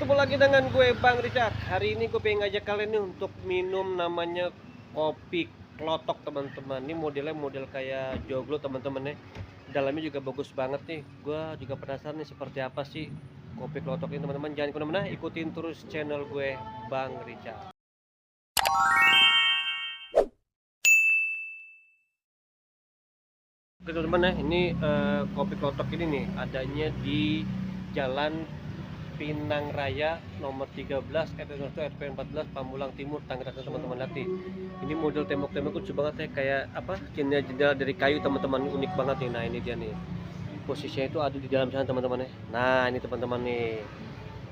ketemu lagi dengan gue Bang Richard. Hari ini gue pengen ngajak kalian nih untuk minum namanya kopi klotok teman-teman. Ini modelnya model kayak joglo teman-teman ya. Dalamnya juga bagus banget nih. Gue juga penasaran nih seperti apa sih kopi klotok ini teman-teman. Jangan kemana-mana, ikutin terus channel gue Bang Richard. Oke teman-teman ya, ini kopi klotok ini nih adanya di Jalan Pinang Raya nomor 13 RT 14 Pamulang Timur Tangerang teman-teman. Lihat nih, ini model tembok-tembok lucu banget ya, kayak apa, jendela-jendela dari kayu teman-teman, unik banget nih. Nah ini dia nih, posisinya itu ada di dalam sana teman-teman ya. Nah ini teman-teman nih,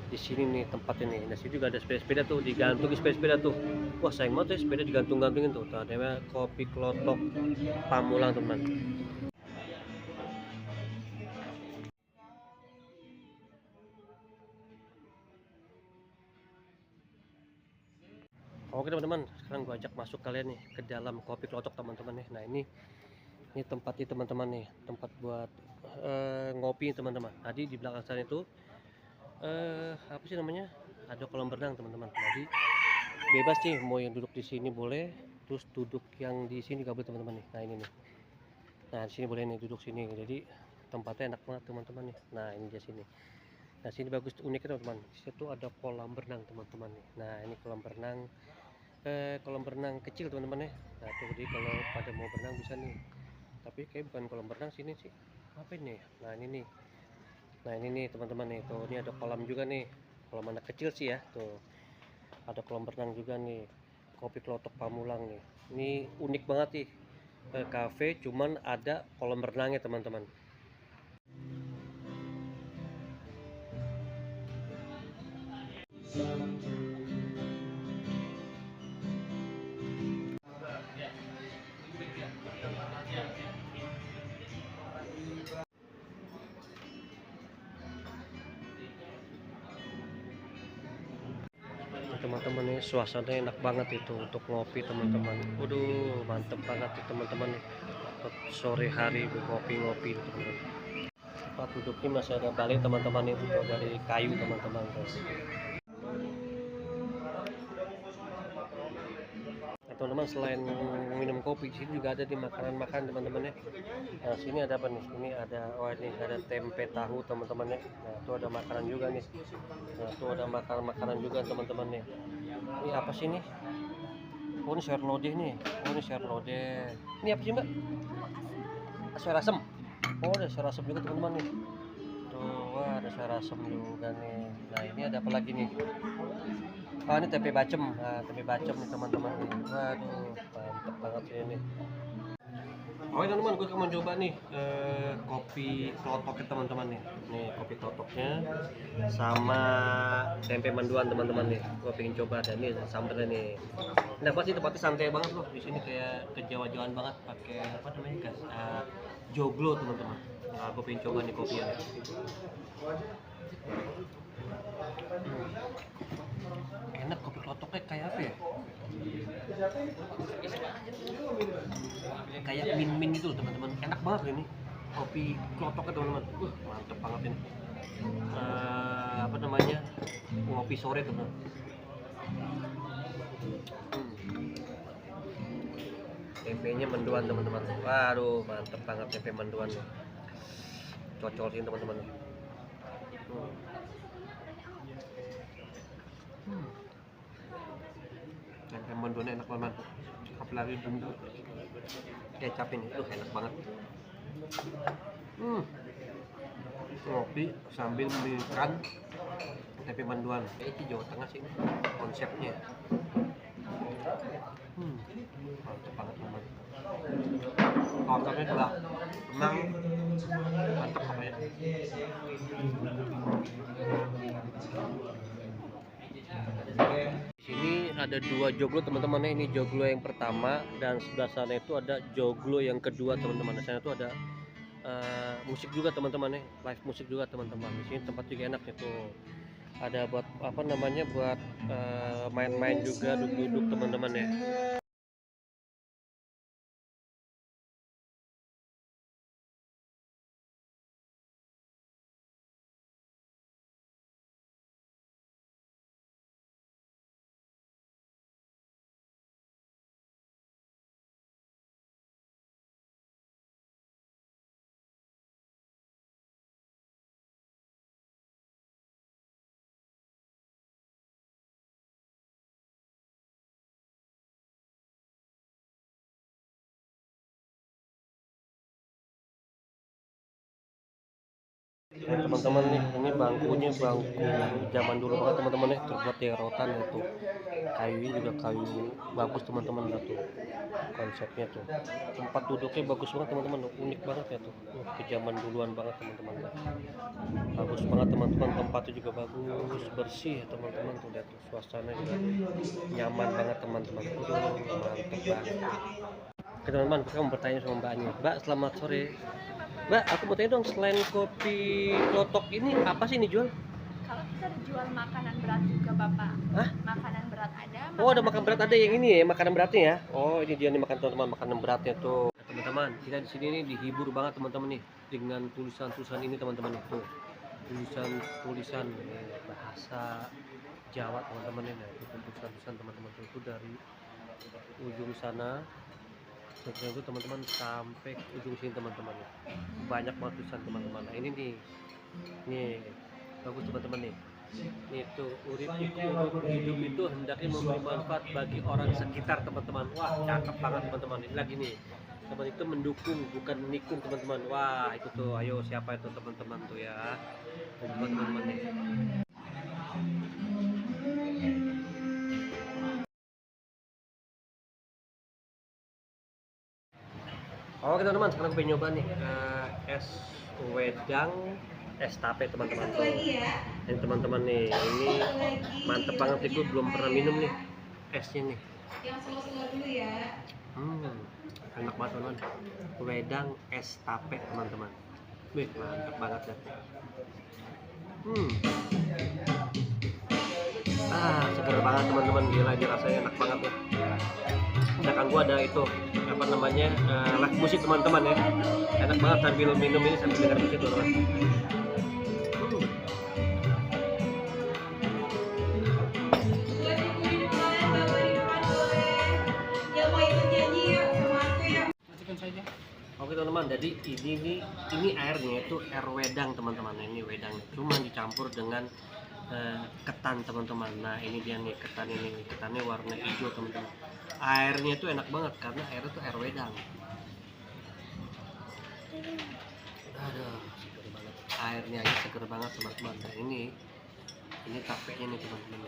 di sini nih tempat ini. Nah sini juga ada sepeda-sepeda tuh, digantung sepeda-sepeda tuh. Wah sayang banget ya, sepeda digantung-gantungin tuh. Nah, namanya kopi klotok Pamulang teman. Oke teman-teman, sekarang gua ajak masuk kalian nih ke dalam kopi klotok teman-teman nih. Nah ini tempatnya teman-teman nih, tempat buat ngopi teman-teman. Tadi di belakang sana itu apa sih namanya, ada kolam renang teman-teman. Jadi bebas sih, mau yang duduk di sini boleh, terus duduk yang di sini gak boleh teman-teman nih. Nah ini nih, nah di sini boleh nih duduk sini. Jadi tempatnya enak banget teman-teman nih. Nah ini dia sini. Nah sini bagus uniknya teman-teman, di situ ada kolam renang teman-teman nih. Nah ini kolam renang kecil teman-teman ya. Nah tuh, jadi kalau pada mau berenang bisa nih, tapi kayak bukan kolam renang sini sih, apa ini ya? Nah ini nih teman-teman nih, tuh ini ada kolam juga nih, kolam anak kecil sih ya. Tuh ada kolam renang juga nih, kopi klotok Pamulang nih. Ini unik banget sih, cafe cuman ada kolam renangnya teman-teman. Teman-teman nih, suasananya enak banget itu untuk ngopi teman-teman. Waduh mantep banget nih teman-teman nih, sore hari ngopi-ngopi teman-teman. Tempat duduknya masih ada balik teman-teman, itu tuh dari kayu teman-teman tuh. Nah, teman-teman, selain minum kopi di sini juga ada di makanan-makanan teman-teman ya. Nah sini ada apa nih, ini ada, oh ini ada tempe tahu teman-teman ya. Nah itu ada makanan juga nih. Nah itu ada makanan-makanan juga teman-teman nih. Ini apa sih nih? Oh ini sayur lodeh nih. Oh ini sayur lodeh. Ini apa sih mbak? Sayur asem. Oh ada sayur asem juga teman-teman nih. Tuh, wah ada sayur asem juga nih. Nah ini ada apa lagi nih? Oh ini tempe bacem. Nah tempe bacem nih teman-teman nih. Waduh mantep banget sih ini. Oke teman-teman, gue mau coba nih kopi klotoknya teman-teman nih. Nih kopi klotoknya sama tempe mendoan teman-teman nih. Gue pengen coba, dan ini sambelnya nih. Nah pasti tempatnya santai banget loh. Di sini kayak kejawa-jawaan banget, pakai apa namanya guys? Joglo teman-teman. Nah gue pengen coba nih kopinya. Enak, kopi klotoknya kayak apa ya? Kayak min gitu loh teman-teman, enak banget ini kopi klotoknya teman-teman. Mantep banget ini. Apa namanya, ngopi sore teman. Tempenya mendoan teman-teman, waduh mantep banget tempe mendoan nih, cocokin teman-teman. Tempe mendoannya enak banget, apalagi bumbu kecap ini, enak banget. Ngopi sambil makan tempe mendoan, itu Jawa Tengah sih konsepnya. Mantap banget teman. Kotornya juga emang mantap pokoknya. Di sini ada dua joglo teman-teman, ini joglo yang pertama, dan sebelah sana itu ada joglo yang kedua teman-teman. Di sana itu ada musik juga teman-teman, live musik juga teman-teman. Di sini tempat juga enak itu, ada buat apa namanya, buat main-main juga, duduk-duduk teman-teman ya. Nah, teman-teman nih, ini bangkunya bangku zaman dulu banget teman-teman nih, terbuat dari rotan ya tuh. Kayunya juga kayu bagus teman-teman lah tuh. Konsepnya tuh. Tempat duduknya bagus banget teman-teman, unik banget ya tuh. Ke zaman duluan banget teman-teman. Bagus banget teman-teman, tempatnya juga bagus, bersih ya teman-teman tuh, lihat tuh suasana juga nyaman banget teman-teman. Mantep banget. Oke teman-teman, kita mau bertanya sama mbaknya. Mbak, selamat sore. Mbak, aku mau tanya dong, selain kopi klotok ini apa sih ini jual? Kalau kita jual makanan berat juga Bapak. Hah? Makanan berat ada. Oh, ada makan berat, ada yang ini ya, makanan beratnya ya. Oh, ini dia nih makan teman-teman, makanan beratnya tuh. Nah, teman-teman, kita di sini nih dihibur banget teman-teman nih dengan tulisan-tulisan ini teman-teman itu. Tulisan-tulisan bahasa Jawa teman-teman ini. Nah, itu tulisan-tulisan teman-teman itu dari ujung sana itu teman-teman sampai ke ujung sini teman-teman. Banyak banget tulisan teman-teman. Nah, ini nih bagus teman-teman nih. Itu urip hidup itu hendaknya memberi manfaat bagi orang sekitar teman-teman. Wah, cakep banget teman-teman. Ini lagi nih, teman itu mendukung bukan menikung teman-teman. Wah, itu tuh, ayo siapa itu teman-teman tuh ya, teman-teman nih. Oke teman-teman, sekarang gue nyoba nih es wedang es tape teman-teman tuh. Ini teman-teman nih, ini mantep banget nih, gue belum pernah minum nih esnya nih. Yang slow-slow dulu ya. Enak banget teman-teman. Wedang es tape teman-teman. Wih, mantep banget ya. Seger banget teman-teman, gila ini rasanya enak banget ya. Sedangkan gua ada itu apa namanya live musik teman-teman ya, enak banget sambil minum ini sambil dengar musik teman-teman. Oke teman-teman, jadi ini airnya itu air wedang teman-teman. Ini wedang cuma dicampur dengan ketan teman-teman. Nah ini dia nih ketan, ini ketannya warna hijau teman-teman. Airnya itu enak banget karena airnya itu air wedang. Aduh, seger banget. Airnya aja seger banget teman-teman. Nah ini tapenya nih teman-teman.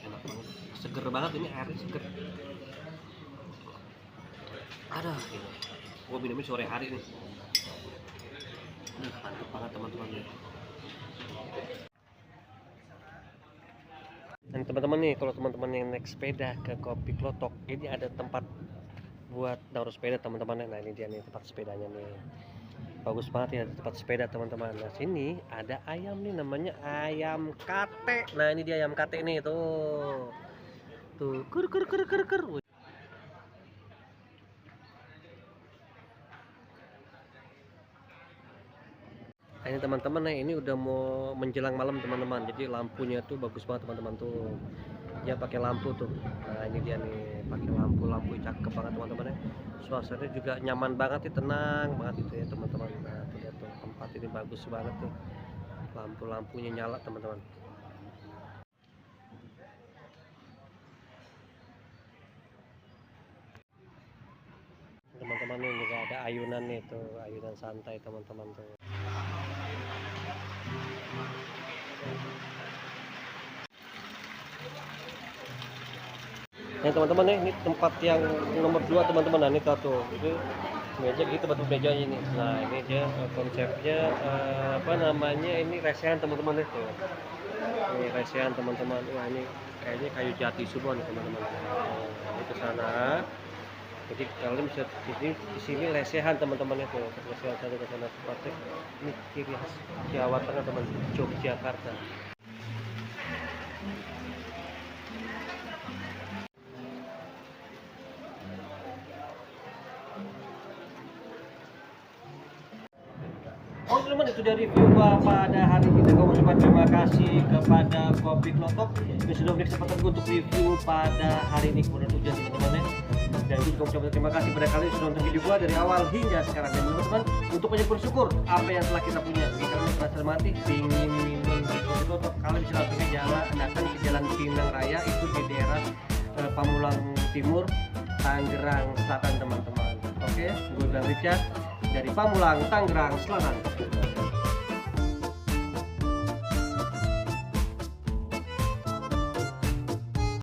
Enak banget, seger banget, ini airnya seger. Ada ini, gua minumnya sore hari nih. Mantap banget teman-teman ya. Dan teman-teman nih, kalau teman-teman yang naik sepeda ke Kopi Klotok, ini ada tempat buat naruh sepeda teman-teman. Nah ini dia nih tempat sepedanya nih, bagus banget ya tempat sepeda teman-teman. Nah sini ada ayam nih, namanya ayam kate. Nah ini dia ayam kate nih, tuh kur. Ini teman-teman, nah ini udah mau menjelang malam teman-teman, jadi lampunya tuh bagus banget teman-teman tuh, dia pakai lampu tuh. Nah ini dia nih pakai lampu cakep banget teman-teman ya. Suasananya juga nyaman banget ya, tenang banget itu ya teman-teman. Nah tuh lihat tuh, tempat ini bagus banget tuh, lampunya nyala teman-teman. Teman-teman ini juga ada ayunan nih tuh, ayunan santai teman-teman tuh. Nah teman-teman ini tempat yang nomor 2 teman-teman. Nah ini tuh, itu meja gitu, batu mejanya ini. Nah ini dia konsepnya apa namanya, ini resehan teman-teman itu. Ini resehan teman-teman. Wah ini kayaknya kayu jati semua nih teman-teman. Ini ke sana. Jadi kalian bisa di sini lesehan teman-teman itu. Lesehan satu ke sana tempatnya. Ini ciri khas Jawa Tengah teman, Yogyakarta. Oh teman-teman, itu dari review gua pada hari ini. Gua mengucapkan terima kasih kepada Kopi Klotok yang sudah memberi kesempatan gua untuk review pada hari ini. Kemudian hujan teman-teman ya. Dan juga mengucapkan terima kasih kepada kalian yang sudah nonton video gua dari awal hingga sekarang. Dan teman-teman, untuk banyak bersyukur apa yang telah kita punya. Jika kalian merasa mati, ingin minum Kopi Klotok, kalian bisa langsung ke Jalan Pinang Raya, itu di daerah Pamulang Timur, Tangerang Selatan teman-teman. Oke, gue bilang Richard. dari Pamulang, Tangerang Selatan.